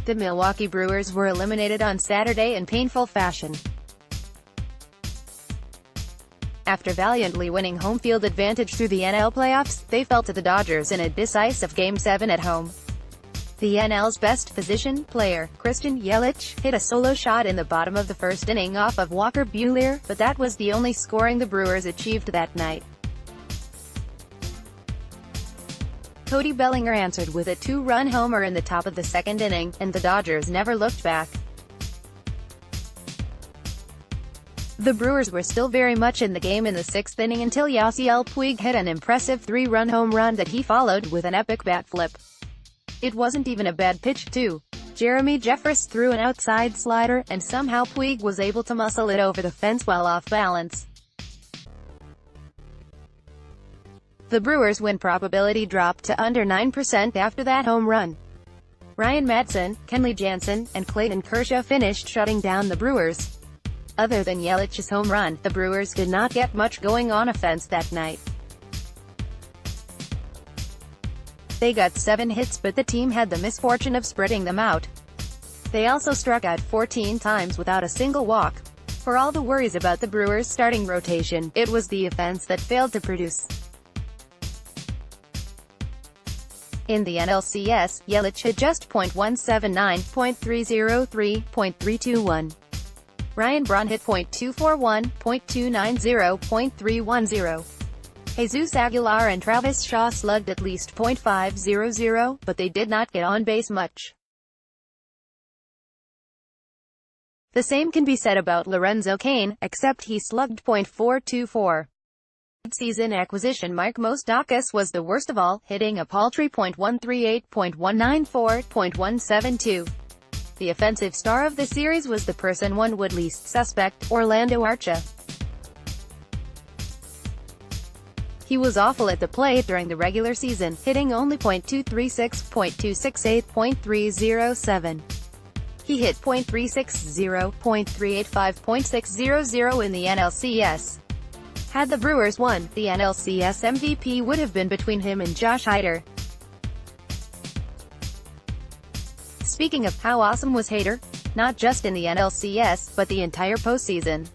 The Milwaukee Brewers were eliminated on Saturday in painful fashion. After valiantly winning home field advantage through the NL playoffs, they fell to the Dodgers in a decisive Game 7 at home. The NL's best position player, Christian Yelich, hit a solo shot in the bottom of the first inning off of Walker Buehler, but that was the only scoring the Brewers achieved that night. Cody Bellinger answered with a two-run homer in the top of the second inning, and the Dodgers never looked back. The Brewers were still very much in the game in the sixth inning until Yasiel Puig hit an impressive three-run home run that he followed with an epic bat flip. It wasn't even a bad pitch too. Jeremy Jeffress threw an outside slider, and somehow Puig was able to muscle it over the fence while off balance. The Brewers' win probability dropped to under 9% after that home run. Ryan Madson, Kenley Jansen, and Clayton Kershaw finished shutting down the Brewers. Other than Yelich's home run, the Brewers did not get much going on offense that night. They got 7 hits, but the team had the misfortune of spreading them out. They also struck out 14 times without a single walk. For all the worries about the Brewers' starting rotation, it was the offense that failed to produce. In the NLCS, Yelich hit just .179, .303, .321. Ryan Braun hit .241, .290, .310. Jesus Aguilar and Travis Shaw slugged at least .500, but they did not get on base much. The same can be said about Lorenzo Cain, except he slugged .424. Mid-season acquisition Mike Moustakas was the worst of all, hitting a paltry .138, .194, .172. The offensive star of the series was the person one would least suspect, Orlando Arcia. He was awful at the plate during the regular season, hitting only .236, .268, .307. He hit .360, .385, .600 in the NLCS. Had the Brewers won, the NLCS MVP would have been between him and Josh Hader. Speaking of how awesome was Hader, not just in the NLCS, but the entire postseason.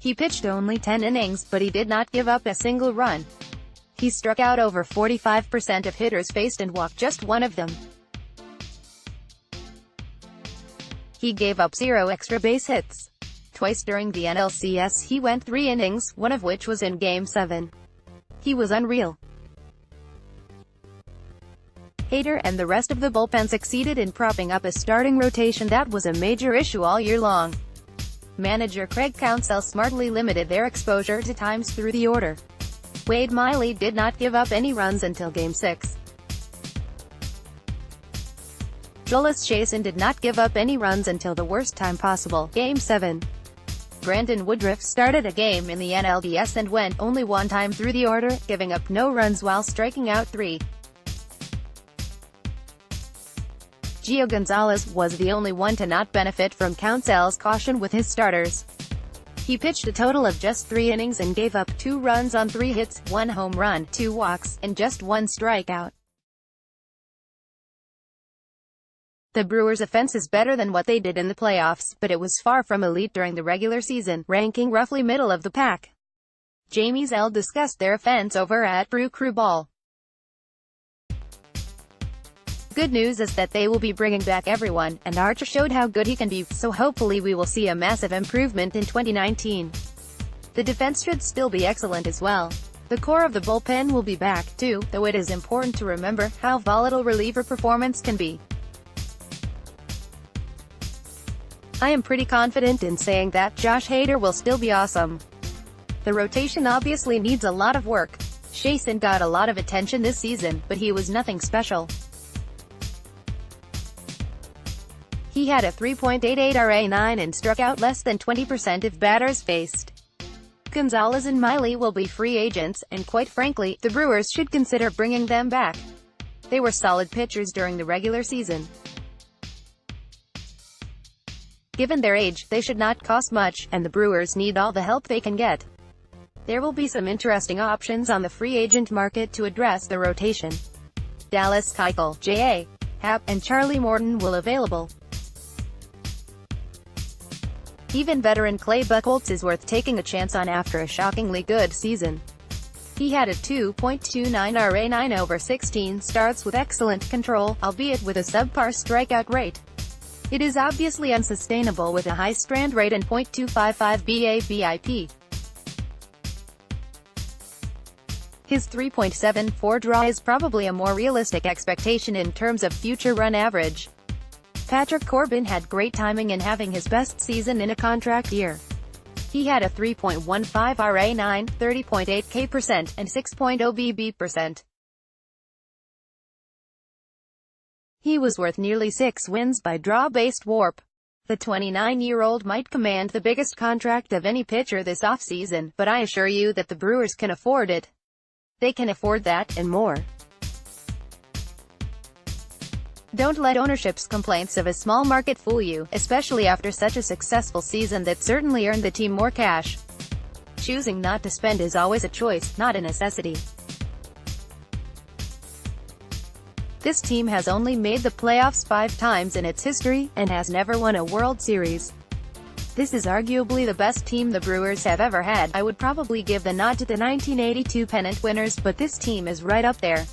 He pitched only 10 innings, but he did not give up a single run. He struck out over 45% of hitters faced and walked just one of them. He gave up 0 extra base hits. Twice during the NLCS he went 3 innings, one of which was in Game 7. He was unreal. Hader and the rest of the bullpen succeeded in propping up a starting rotation that was a major issue all year long. Manager Craig Counsell smartly limited their exposure to times through the order. Wade Miley did not give up any runs until Game 6. Jhoulys Chacin did not give up any runs until the worst time possible, Game 7. Brandon Woodruff started a game in the NLDS and went only one time through the order, giving up no runs while striking out 3. Gio Gonzalez was the only one to not benefit from Counsell's caution with his starters. He pitched a total of just 3 innings and gave up 2 runs on 3 hits, 1 home run, 2 walks, and just 1 strikeout. The Brewers' offense is better than what they did in the playoffs, but it was far from elite during the regular season, ranking roughly middle of the pack. Jamie Zell discussed their offense over at Brew Crew Ball. Good news is that they will be bringing back everyone, and Archer showed how good he can be, so hopefully we will see a massive improvement in 2019. The defense should still be excellent as well. The core of the bullpen will be back, too, though it is important to remember how volatile reliever performance can be. I am pretty confident in saying that Josh Hader will still be awesome. The rotation obviously needs a lot of work. Chacin got a lot of attention this season, but he was nothing special. He had a 3.88 RA9 and struck out less than 20% of batters faced. Gonzalez and Miley will be free agents, and quite frankly, the Brewers should consider bringing them back. They were solid pitchers during the regular season. Given their age, they should not cost much, and the Brewers need all the help they can get. There will be some interesting options on the free agent market to address the rotation. Dallas Keuchel, J.A. Happ, and Charlie Morton will available. Even veteran Clay Buchholz is worth taking a chance on after a shockingly good season. He had a 2.29 RA 9 over 16 starts with excellent control, albeit with a subpar strikeout rate. It is obviously unsustainable with a high strand rate and .255 BABIP. His 3.74 draw is probably a more realistic expectation in terms of future run average. Patrick Corbin had great timing in having his best season in a contract year. He had a 3.15 RA 9, 30.8 K% and 6.0 BB%. He was worth nearly 6 wins by draw-based WARP. The 29-year-old might command the biggest contract of any pitcher this offseason, but I assure you that the Brewers can afford it. They can afford that, and more. Don't let ownership's complaints of a small market fool you, especially after such a successful season that certainly earned the team more cash. Choosing not to spend is always a choice, not a necessity. This team has only made the playoffs 5 times in its history, and has never won a World Series. This is arguably the best team the Brewers have ever had. I would probably give the nod to the 1982 pennant winners, but this team is right up there.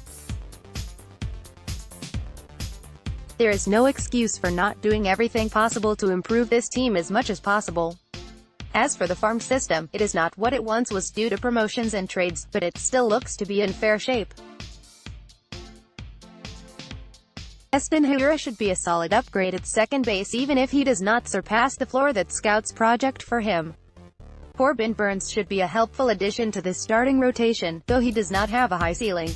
There is no excuse for not doing everything possible to improve this team as much as possible. As for the farm system, it is not what it once was due to promotions and trades, but it still looks to be in fair shape. Eston Hura should be a solid upgrade at second base even if he does not surpass the floor that scouts project for him. Corbin Burns should be a helpful addition to this starting rotation, though he does not have a high ceiling.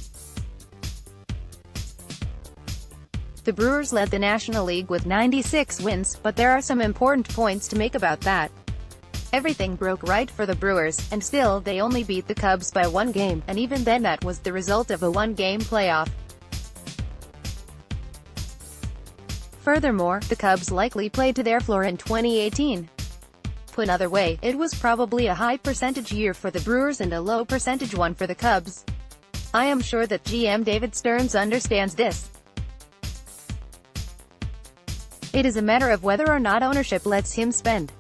The Brewers led the National League with 96 wins, but there are some important points to make about that. Everything broke right for the Brewers, and still they only beat the Cubs by 1 game, and even then that was the result of a 1-game playoff. Furthermore, the Cubs likely played to their floor in 2018. Put another way, it was probably a high percentage year for the Brewers and a low percentage one for the Cubs. I am sure that GM David Stearns understands this. It is a matter of whether or not ownership lets him spend.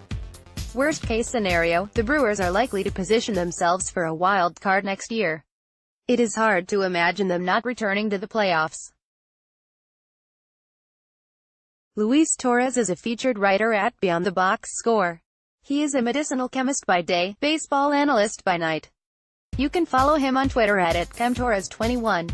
Worst case scenario, the Brewers are likely to position themselves for a wild card next year. It is hard to imagine them not returning to the playoffs. Luis Torres is a featured writer at Beyond the Box Score. He is a medicinal chemist by day, baseball analyst by night. You can follow him on Twitter at @ChemTorres21.